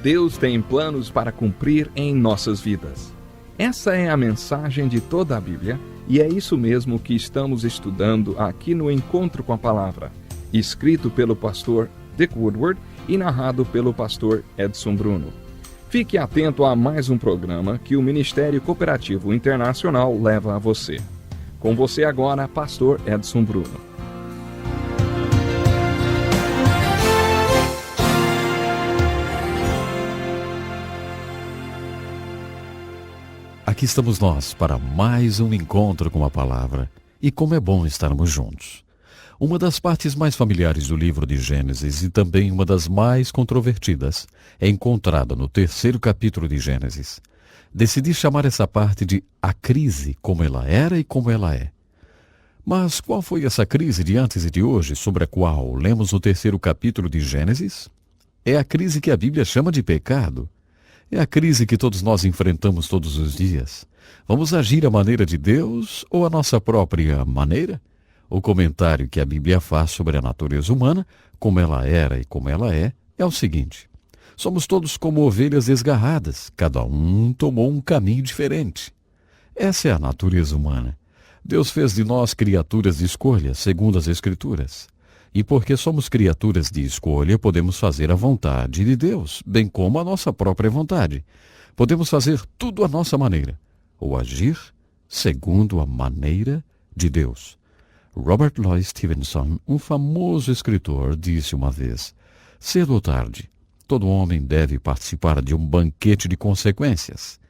Deus tem planos para cumprir em nossas vidas. Essa é a mensagem de toda a Bíblia e é isso mesmo que estamos estudando aqui no Encontro com a Palavra, escrito pelo pastor Dick Woodward e narrado pelo pastor Edson Bruno. Fique atento a mais um programa que o Ministério Cooperativo Internacional leva a você. Com você agora, pastor Edson Bruno. Aqui estamos nós para mais um encontro com a palavra. E como é bom estarmos juntos. Uma das partes mais familiares do livro de Gênesis e também uma das mais controvertidas é encontrada no 3º capítulo de Gênesis. Decidi chamar essa parte de A Crise, como ela era e como ela é. Mas qual foi essa crise de antes e de hoje sobre a qual lemos no 3º capítulo de Gênesis? É a crise que a Bíblia chama de pecado. É a crise que todos nós enfrentamos todos os dias. Vamos agir à maneira de Deus ou à nossa própria maneira? O comentário que a Bíblia faz sobre a natureza humana, como ela era e como ela é o seguinte: somos todos como ovelhas desgarradas, cada um tomou um caminho diferente. Essa é a natureza humana. Deus fez de nós criaturas de escolha, segundo as Escrituras. E porque somos criaturas de escolha, podemos fazer a vontade de Deus, bem como a nossa própria vontade. Podemos fazer tudo à nossa maneira, ou agir segundo a maneira de Deus. Robert Louis Stevenson, um famoso escritor, disse uma vez: cedo ou tarde, todo homem deve participar de um banquete de consequências.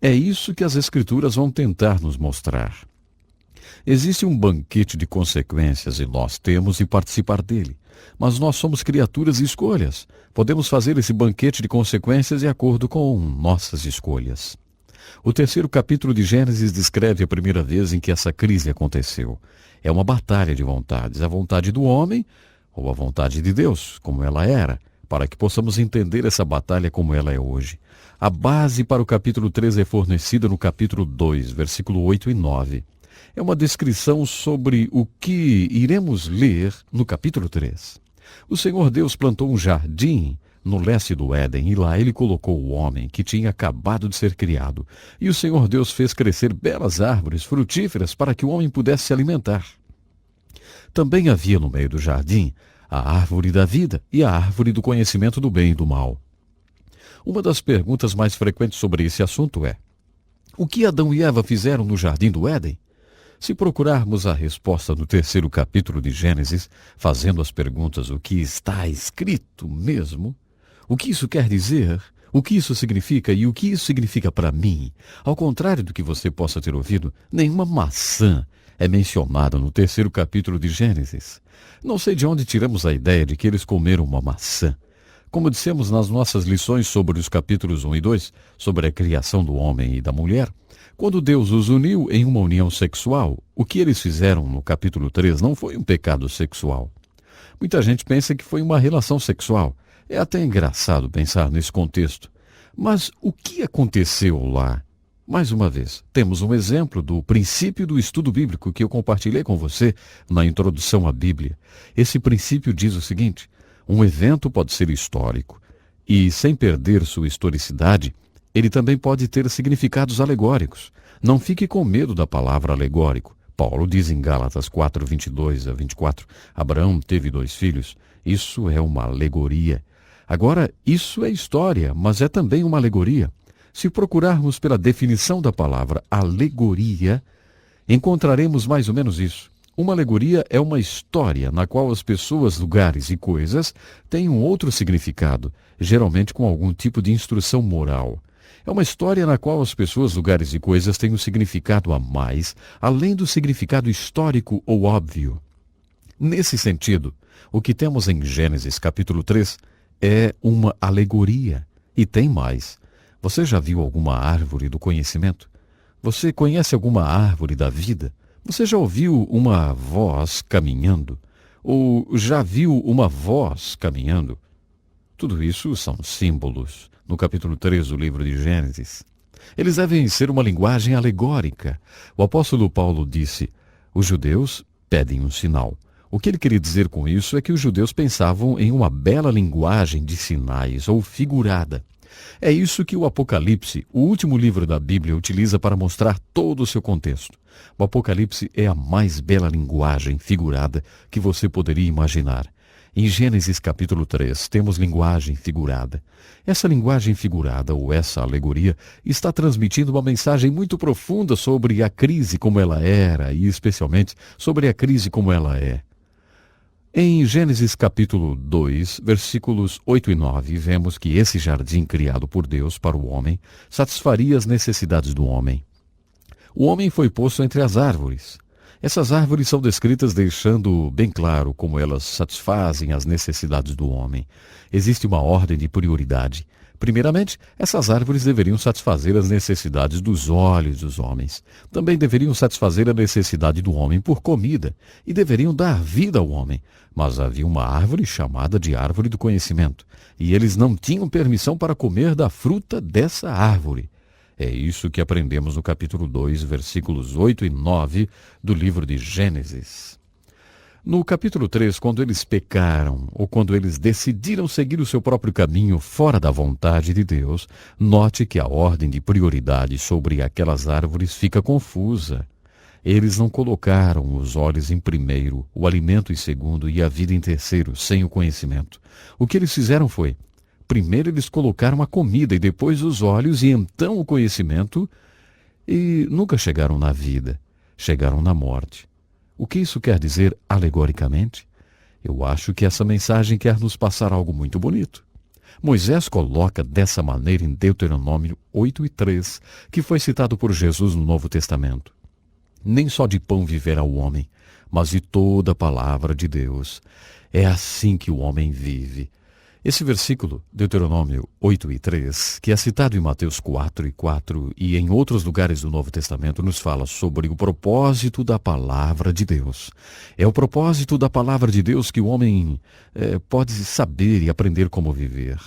É isso que as Escrituras vão tentar nos mostrar. Existe um banquete de consequências e nós temos de participar dele. Mas nós somos criaturas de escolhas. Podemos fazer esse banquete de consequências de acordo com nossas escolhas. O 3º capítulo de Gênesis descreve a primeira vez em que essa crise aconteceu. É uma batalha de vontades, a vontade do homem ou a vontade de Deus, como ela era, para que possamos entender essa batalha como ela é hoje. A base para o capítulo 3 é fornecida no capítulo 2, versículo 8 e 9. É uma descrição sobre o que iremos ler no capítulo 3. O Senhor Deus plantou um jardim no leste do Éden e lá ele colocou o homem que tinha acabado de ser criado. E o Senhor Deus fez crescer belas árvores frutíferas para que o homem pudesse se alimentar. Também havia no meio do jardim a árvore da vida e a árvore do conhecimento do bem e do mal. Uma das perguntas mais frequentes sobre esse assunto é: o que Adão e Eva fizeram no jardim do Éden? Se procurarmos a resposta no 3º capítulo de Gênesis, fazendo as perguntas o que está escrito mesmo, o que isso quer dizer, o que isso significa e o que isso significa para mim, ao contrário do que você possa ter ouvido, nenhuma maçã é mencionada no 3º capítulo de Gênesis. Não sei de onde tiramos a ideia de que eles comeram uma maçã. Como dissemos nas nossas lições sobre os capítulos 1 e 2, sobre a criação do homem e da mulher, quando Deus os uniu em uma união sexual, o que eles fizeram no capítulo 3 não foi um pecado sexual. Muita gente pensa que foi uma relação sexual. É até engraçado pensar nesse contexto. Mas o que aconteceu lá? Mais uma vez, temos um exemplo do princípio do estudo bíblico que eu compartilhei com você na introdução à Bíblia. Esse princípio diz o seguinte: um evento pode ser histórico e, sem perder sua historicidade, ele também pode ter significados alegóricos. Não fique com medo da palavra alegórico. Paulo diz em Gálatas 4, 22 a 24, Abraão teve 2 filhos. Isso é uma alegoria. Agora, isso é história, mas é também uma alegoria. Se procurarmos pela definição da palavra alegoria, encontraremos mais ou menos isso. Uma alegoria é uma história na qual as pessoas, lugares e coisas têm um outro significado, geralmente com algum tipo de instrução moral. É uma história na qual as pessoas, lugares e coisas têm um significado a mais, além do significado histórico ou óbvio. Nesse sentido, o que temos em Gênesis capítulo 3 é uma alegoria. E tem mais. Você já viu alguma árvore do conhecimento? Você conhece alguma árvore da vida? Você já ouviu uma voz caminhando? Ou já viu uma voz caminhando? Tudo isso são símbolos. No capítulo 3 do livro de Gênesis, eles devem ser uma linguagem alegórica. O apóstolo Paulo disse: os judeus pedem um sinal. O que ele queria dizer com isso é que os judeus pensavam em uma bela linguagem de sinais ou figurada. É isso que o Apocalipse, o último livro da Bíblia, utiliza para mostrar todo o seu contexto. O Apocalipse é a mais bela linguagem figurada que você poderia imaginar. Em Gênesis capítulo 3, temos linguagem figurada. Essa linguagem figurada, ou essa alegoria, está transmitindo uma mensagem muito profunda sobre a crise como ela era e, especialmente, sobre a crise como ela é. Em Gênesis capítulo 2, versículos 8 e 9, vemos que esse jardim criado por Deus para o homem satisfaria as necessidades do homem. O homem foi posto entre as árvores. Essas árvores são descritas deixando bem claro como elas satisfazem as necessidades do homem. Existe uma ordem de prioridade. Primeiramente, essas árvores deveriam satisfazer as necessidades dos olhos dos homens. Também deveriam satisfazer a necessidade do homem por comida e deveriam dar vida ao homem. Mas havia uma árvore chamada de árvore do conhecimento, e eles não tinham permissão para comer da fruta dessa árvore. É isso que aprendemos no capítulo 2, versículos 8 e 9 do livro de Gênesis. No capítulo 3, quando eles pecaram, ou quando eles decidiram seguir o seu próprio caminho fora da vontade de Deus, note que a ordem de prioridade sobre aquelas árvores fica confusa. Eles não colocaram os olhos em primeiro, o alimento em segundo e a vida em terceiro, sem o conhecimento. O que eles fizeram foi: primeiro eles colocaram a comida e depois os olhos e então o conhecimento, e nunca chegaram na vida, chegaram na morte. O que isso quer dizer alegoricamente? Eu acho que essa mensagem quer nos passar algo muito bonito. Moisés coloca dessa maneira em Deuteronômio 8:3, que foi citado por Jesus no Novo Testamento. Nem só de pão viverá o homem, mas de toda a palavra de Deus. É assim que o homem vive. Esse versículo, Deuteronômio 8:3, que é citado em Mateus 4:4 e em outros lugares do Novo Testamento, nos fala sobre o propósito da palavra de Deus. É o propósito da palavra de Deus que o homem pode saber e aprender como viver.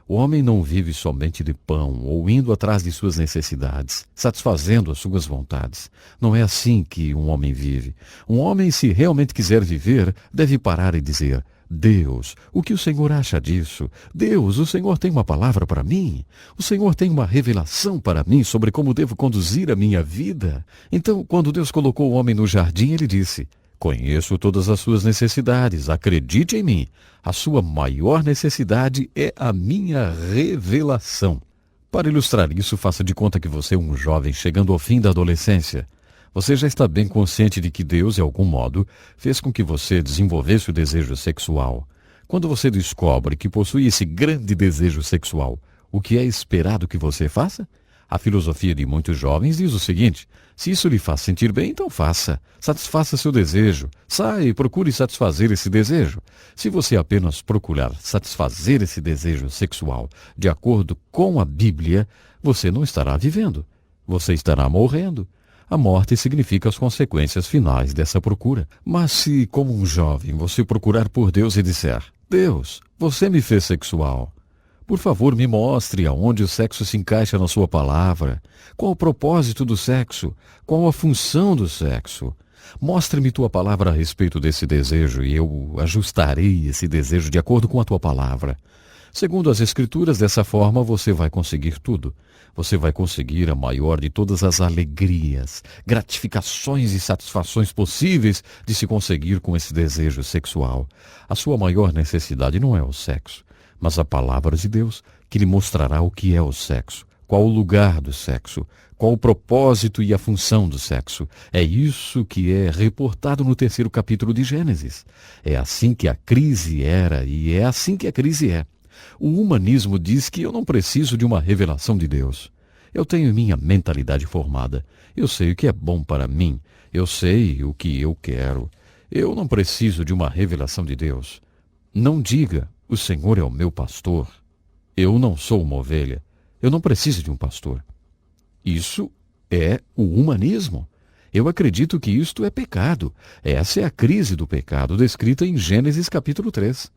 O homem não vive somente de pão ou indo atrás de suas necessidades, satisfazendo as suas vontades. Não é assim que um homem vive. Um homem, se realmente quiser viver, deve parar e dizer: Deus, o que o Senhor acha disso? Deus, o Senhor tem uma palavra para mim? O Senhor tem uma revelação para mim sobre como devo conduzir a minha vida? Então, quando Deus colocou o homem no jardim, ele disse: conheço todas as suas necessidades, acredite em mim. A sua maior necessidade é a minha revelação. Para ilustrar isso, faça de conta que você é um jovem chegando ao fim da adolescência. Você já está bem consciente de que Deus, de algum modo, fez com que você desenvolvesse o desejo sexual. Quando você descobre que possui esse grande desejo sexual, o que é esperado que você faça? A filosofia de muitos jovens diz o seguinte: se isso lhe faz sentir bem, então faça. Satisfaça seu desejo. Saia e procure satisfazer esse desejo. Se você apenas procurar satisfazer esse desejo sexual de acordo com a Bíblia, você não estará vivendo. Você estará morrendo. A morte significa as consequências finais dessa procura. Mas se, como um jovem, você procurar por Deus e disser: Deus, você me fez sexual. Por favor, me mostre aonde o sexo se encaixa na sua palavra. Qual o propósito do sexo? Qual a função do sexo? Mostre-me tua palavra a respeito desse desejo e eu ajustarei esse desejo de acordo com a tua palavra. Segundo as Escrituras, dessa forma você vai conseguir tudo. Você vai conseguir a maior de todas as alegrias, gratificações e satisfações possíveis de se conseguir com esse desejo sexual. A sua maior necessidade não é o sexo, mas a palavra de Deus, que lhe mostrará o que é o sexo, qual o lugar do sexo, qual o propósito e a função do sexo. É isso que é reportado no 3º capítulo de Gênesis. É assim que a crise era e é assim que a crise é. O humanismo diz que eu não preciso de uma revelação de Deus. Eu tenho minha mentalidade formada. Eu sei o que é bom para mim. Eu sei o que eu quero. Eu não preciso de uma revelação de Deus. Não diga: o Senhor é o meu pastor. Eu não sou uma ovelha. Eu não preciso de um pastor. Isso é o humanismo. Eu acredito que isto é pecado. Essa é a crise do pecado descrita em Gênesis capítulo 3.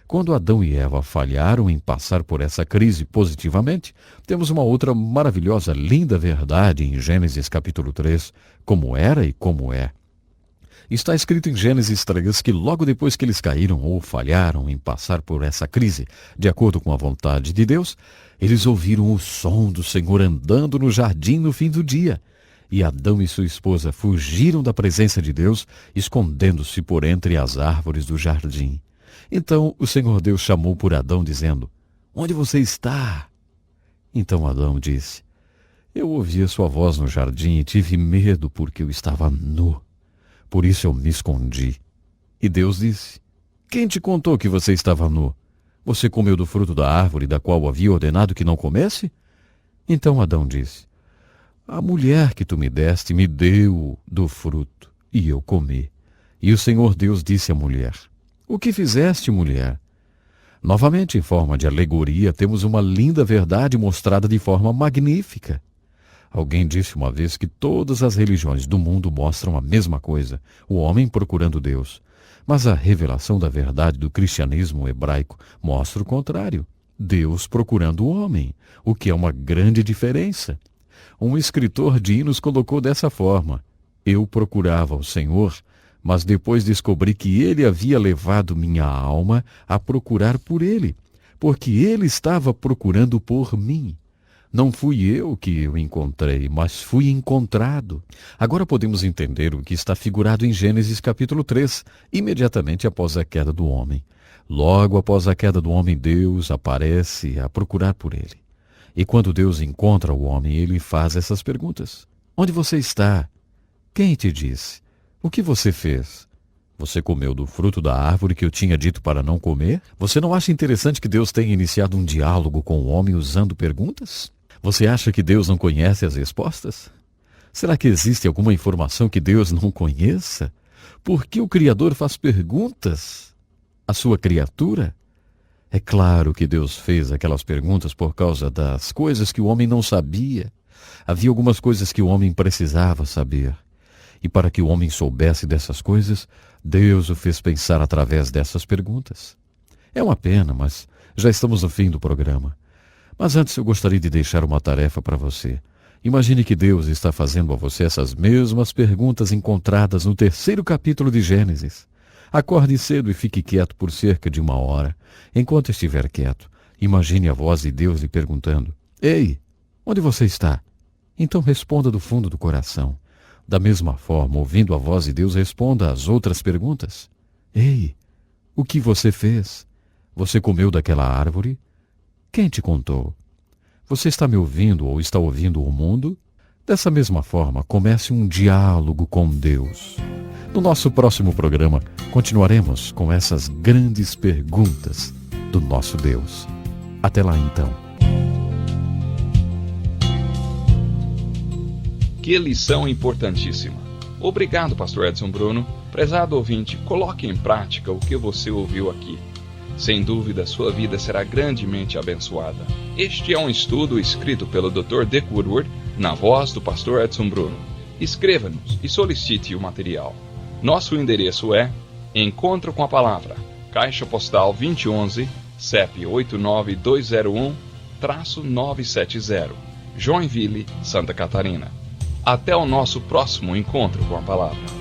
Quando Adão e Eva falharam em passar por essa crise positivamente, temos uma outra maravilhosa, linda verdade em Gênesis capítulo 3, como era e como é. Está escrito em Gênesis 3 que logo depois que eles caíram ou falharam em passar por essa crise, de acordo com a vontade de Deus, eles ouviram o som do Senhor andando no jardim no fim do dia. E Adão e sua esposa fugiram da presença de Deus, escondendo-se por entre as árvores do jardim. Então o Senhor Deus chamou por Adão, dizendo: "Onde você está?" Então Adão disse: "Eu ouvi a sua voz no jardim e tive medo porque eu estava nu. Por isso eu me escondi." E Deus disse: "Quem te contou que você estava nu? Você comeu do fruto da árvore da qual havia ordenado que não comesse?" Então Adão disse: "A mulher que tu me deste me deu do fruto, e eu comi." E o Senhor Deus disse à mulher: "O que fizeste, mulher?" Novamente, em forma de alegoria, temos uma linda verdade mostrada de forma magnífica. Alguém disse uma vez que todas as religiões do mundo mostram a mesma coisa, o homem procurando Deus. Mas a revelação da verdade do cristianismo hebraico mostra o contrário, Deus procurando o homem, o que é uma grande diferença. Um escritor de hinos colocou dessa forma: "Eu procurava o Senhor, mas depois descobri que Ele havia levado minha alma a procurar por Ele, porque Ele estava procurando por mim. Não fui eu que o encontrei, mas fui encontrado." Agora podemos entender o que está figurado em Gênesis capítulo 3, imediatamente após a queda do homem. Logo após a queda do homem, Deus aparece a procurar por ele. E quando Deus encontra o homem, ele faz essas perguntas: "Onde você está? Quem te disse? O que você fez? Você comeu do fruto da árvore que eu tinha dito para não comer?" Você não acha interessante que Deus tenha iniciado um diálogo com o homem usando perguntas? Você acha que Deus não conhece as respostas? Será que existe alguma informação que Deus não conheça? Por que o Criador faz perguntas à sua criatura? É claro que Deus fez aquelas perguntas por causa das coisas que o homem não sabia. Havia algumas coisas que o homem precisava saber. E para que o homem soubesse dessas coisas, Deus o fez pensar através dessas perguntas. É uma pena, mas já estamos no fim do programa. Mas antes eu gostaria de deixar uma tarefa para você. Imagine que Deus está fazendo a você essas mesmas perguntas encontradas no 3º capítulo de Gênesis. Acorde cedo e fique quieto por cerca de 1 hora. Enquanto estiver quieto, imagine a voz de Deus lhe perguntando: "Ei, onde você está?" Então responda do fundo do coração. Da mesma forma, ouvindo a voz de Deus, responda às outras perguntas. "Ei, o que você fez? Você comeu daquela árvore? Quem te contou? Você está me ouvindo ou está ouvindo o mundo?" Dessa mesma forma, comece um diálogo com Deus. No nosso próximo programa, continuaremos com essas grandes perguntas do nosso Deus. Até lá então. Que lição importantíssima. Obrigado, Pastor Edson Bruno. Prezado ouvinte, coloque em prática o que você ouviu aqui. Sem dúvida, sua vida será grandemente abençoada. Este é um estudo escrito pelo Dr. Dick Woodward, na voz do Pastor Edson Bruno. Escreva-nos e solicite o material. Nosso endereço é Encontro com a Palavra, Caixa Postal 2011, CEP 89201-970, Joinville, Santa Catarina. Até o nosso próximo Encontro com a Palavra.